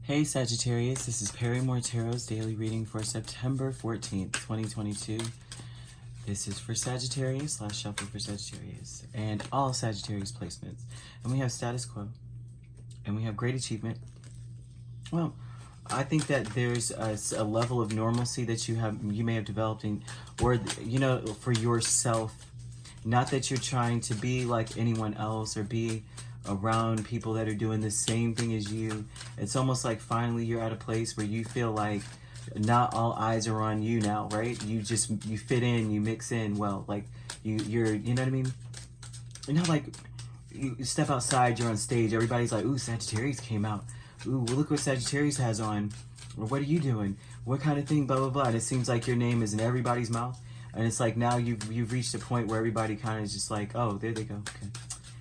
Hey Sagittarius, this is Perrymore Tarot's daily reading for September 14th, 2022. This is for Sagittarius / shuffle for Sagittarius and all Sagittarius placements. And we have status quo and we have great achievement. Well, I think that there's a level of normalcy that you may have developed in, or for yourself. Not that you're trying to be like anyone else or be around people that are doing the same thing as you. It's almost like finally you're at a place where you feel like not all eyes are on you now, right? You fit in, you mix in well, like you're you know what I mean? You know, like you step outside, you're on stage, everybody's like, ooh, Sagittarius came out. Ooh, well, look what Sagittarius has on. Or what are you doing? What kind of thing, blah, blah, blah. And it seems like your name is in everybody's mouth. And it's like now you've reached a point where everybody kind of is just like, oh, there they go, okay.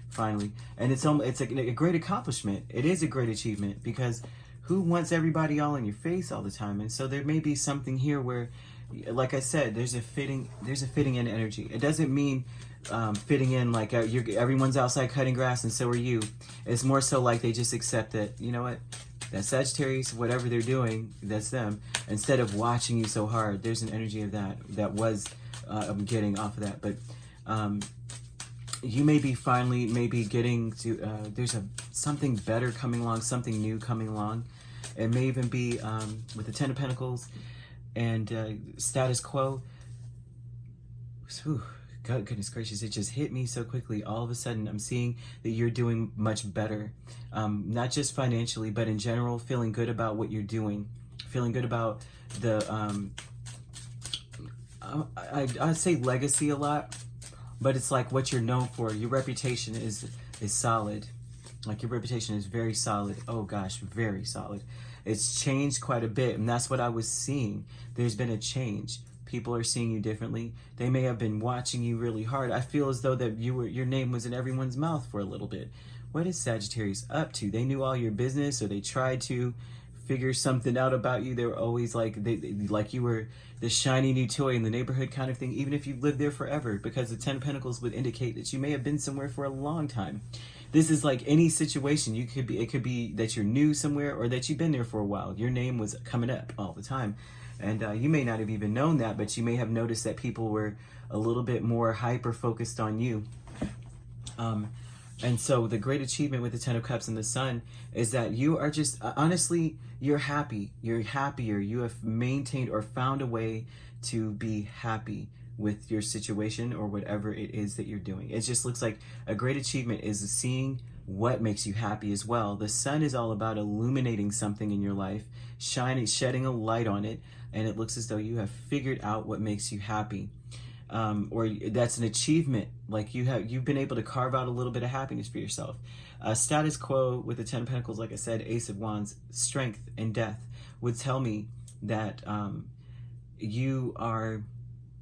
Finally. And it's a great accomplishment. It is a great achievement because who wants everybody all in your face all the time? And so there may be something here where, like I said, there's a fitting in energy. It doesn't mean fitting in like everyone's outside cutting grass and so are you. It's more so like they just accept that, you know what, that Sagittarius, whatever they're doing, that's them. Instead of watching you so hard, there's an energy of that was I'm getting off of that. But you may be finally getting to, there's something better coming along, something new coming along. It may even be with the Ten of Pentacles and status quo. Whew, God, goodness gracious, it just hit me so quickly. All of a sudden, I'm seeing that you're doing much better. Not just financially, but in general, feeling good about what you're doing. Feeling good about the, I say legacy a lot. But it's like what you're known for. Your reputation is solid. Like your reputation is very solid. Oh gosh, very solid. It's changed quite a bit, and that's what I was seeing. There's been a change. People are seeing you differently. They may have been watching you really hard. I feel as though that your name was in everyone's mouth for a little bit. What is Sagittarius up to? They knew all your business, or they tried to figure something out about you. They were always like like you were the shiny new toy in the neighborhood kind of thing, even if you've lived there forever, because the Ten of Pentacles would indicate that you may have been somewhere for a long time. This is like any situation. It could be that you're new somewhere or that you've been there for a while. Your name was coming up all the time. And you may not have even known that, but you may have noticed that people were a little bit more hyper focused on you. And so the great achievement with the Ten of Cups and the Sun is that you are just, honestly, you're happy. You're happier. You have maintained or found a way to be happy with your situation or whatever it is that you're doing. It just looks like a great achievement is seeing what makes you happy as well. The sun is all about illuminating something in your life, shedding a light on it, and it looks as though you have figured out what makes you happy. Or that's an achievement. Like you've been able to carve out a little bit of happiness for yourself. Status quo with the Ten of Pentacles, like I said, Ace of Wands, strength and death would tell me that you are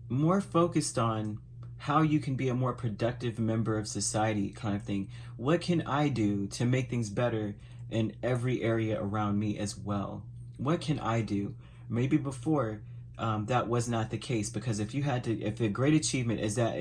more focused on how you can be a more productive member of society kind of thing. What can I do to make things better in every area around me as well? What can I do? Maybe before that was not the case, because if the great achievement is that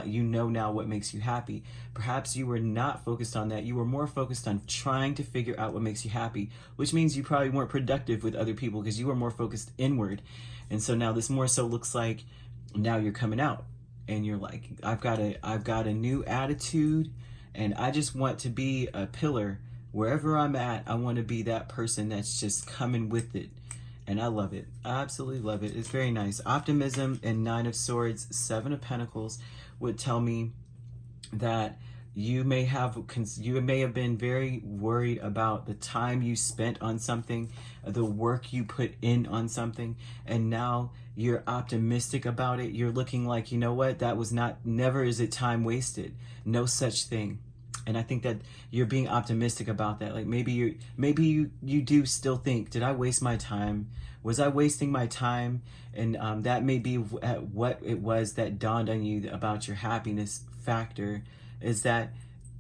you know now what makes you happy, perhaps you were not focused on that. You were more focused on trying to figure out what makes you happy, which means you probably weren't productive with other people because you were more focused inward. And so now this more so looks like now you're coming out and you're like, I've got a new attitude and I just want to be a pillar wherever I'm at. I want to be that person that's just coming with it. And I love it. I absolutely love it. It's very nice. Optimism and Nine of Swords, Seven of Pentacles would tell me that you may have been very worried about the time you spent on something, the work you put in on something, and now you're optimistic about it. You're looking like, you know what, that was never is it time wasted. No such thing. And I think that you're being optimistic about that. Like maybe you do still think, did I waste my time? Was I wasting my time? And that may be what it was that dawned on you about your happiness factor, is that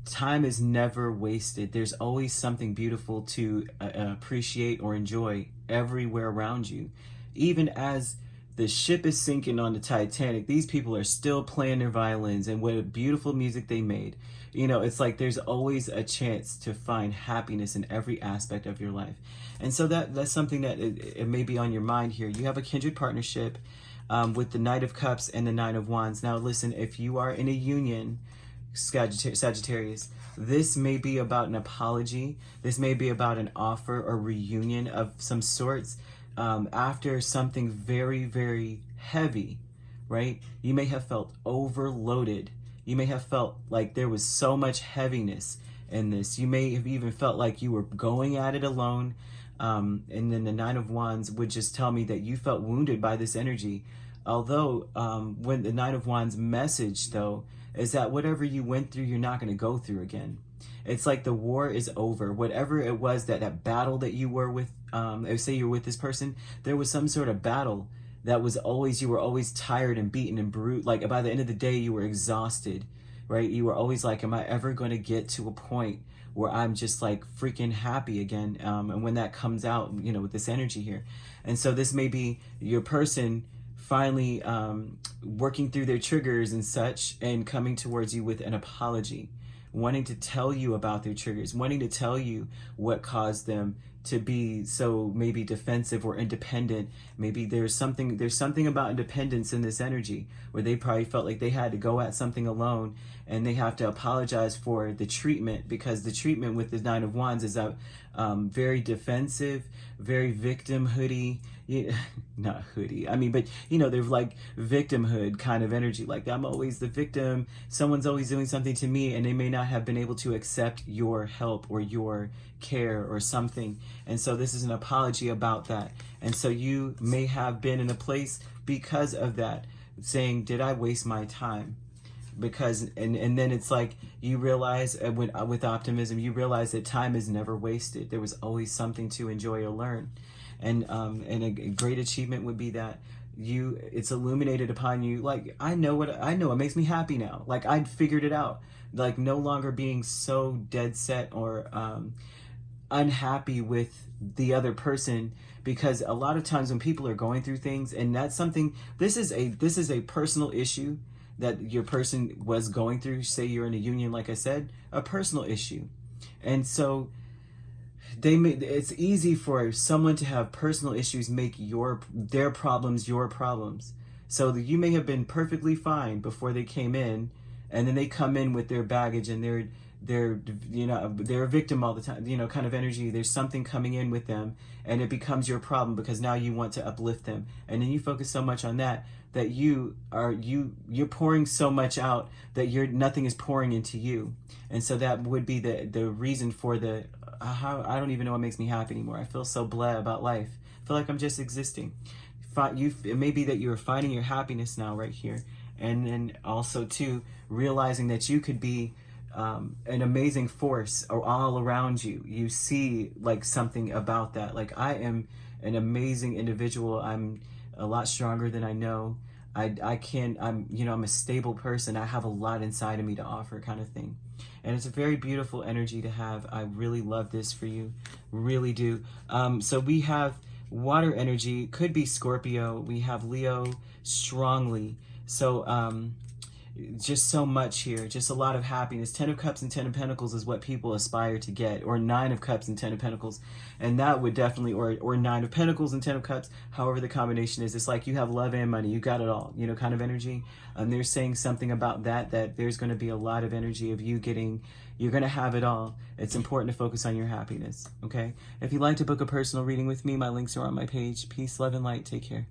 time is never wasted. There's always something beautiful to appreciate or enjoy everywhere around you. Even as the ship is sinking on the Titanic. These people are still playing their violins, and what beautiful music they made. You know, it's like there's always a chance to find happiness in every aspect of your life. And so that's something that it may be on your mind here. You have a kindred partnership with the Knight of Cups and the Nine of Wands. Now listen, if you are in a union, Sagittarius, this may be about an apology. This may be about an offer or reunion of some sorts after something very, very heavy, right? You may have felt overloaded. You may have felt like there was so much heaviness in this. You may have even felt like you were going at it alone. And then the Nine of Wands would just tell me that you felt wounded by this energy. Although when the Nine of Wands message, though, is that whatever you went through, you're not going to go through again. It's like the war is over. Whatever it was, that battle that you were with, say you're with this person, there was some sort of battle that was always, you were always tired and beaten and bruised. Like by the end of the day, you were exhausted, right? You were always like, am I ever going to get to a point where I'm just like freaking happy again? And when that comes out, you know, with this energy here. And so this may be your person finally working through their triggers and such, and coming towards you with an apology, wanting to tell you about their triggers, wanting to tell you what caused them to be so maybe defensive or independent. Maybe there's something about independence in this energy where they probably felt like they had to go at something alone, and they have to apologize for the treatment, because the treatment with the Nine of Wands is very defensive, very victimhoody. Not hoodie, I mean, but you know, they're like victimhood kind of energy, like I'm always the victim, someone's always doing something to me, and they may not have been able to accept your help or your care or something. And so this is an apology about that. And so you may have been in a place because of that, saying, did I waste my time? Because and then it's like you realize with optimism, you realize that time is never wasted. There was always something to enjoy or learn. And a great achievement would be that it's illuminated upon you. Like, I know it makes me happy now. Like, I'd figured it out. Like, no longer being so dead set or unhappy with the other person, because a lot of times when people are going through things, and that's something, this is a personal issue that your person was going through. Say you're in a union, like I said, a personal issue. And so it's easy for someone to have personal issues make their problems your problems. So you may have been perfectly fine before they came in, and then they come in with their baggage, and they're a victim all the time, kind of energy. There's something coming in with them, and it becomes your problem because now you want to uplift them, and then you focus so much on that you're pouring so much out that nothing is pouring into you. And so that would be the reason for I don't even know what makes me happy anymore. I feel so blah about life. I feel like I'm just existing. It may be that you're finding your happiness now right here. And then also too, realizing that you could be an amazing force all around you. You see like something about that. Like, I am an amazing individual. I'm a lot stronger than I know. I'm a stable person. I have a lot inside of me to offer, kind of thing. And it's a very beautiful energy to have. I really love this for you. Really do. So we have water energy, could be Scorpio. We have Leo strongly. So just so much here, just a lot of happiness. 10 of Cups and 10 of Pentacles is what people aspire to get, or 9 of Cups and 10 of Pentacles. And that would definitely, or 9 of Pentacles and 10 of Cups, however the combination is. It's like you have love and money, you got it all, kind of energy. And they're saying something about that there's going to be a lot of energy of you're going to have it all. It's important to focus on your happiness, okay? If you'd like to book a personal reading with me, my links are on my page. Peace, love, and light. Take care.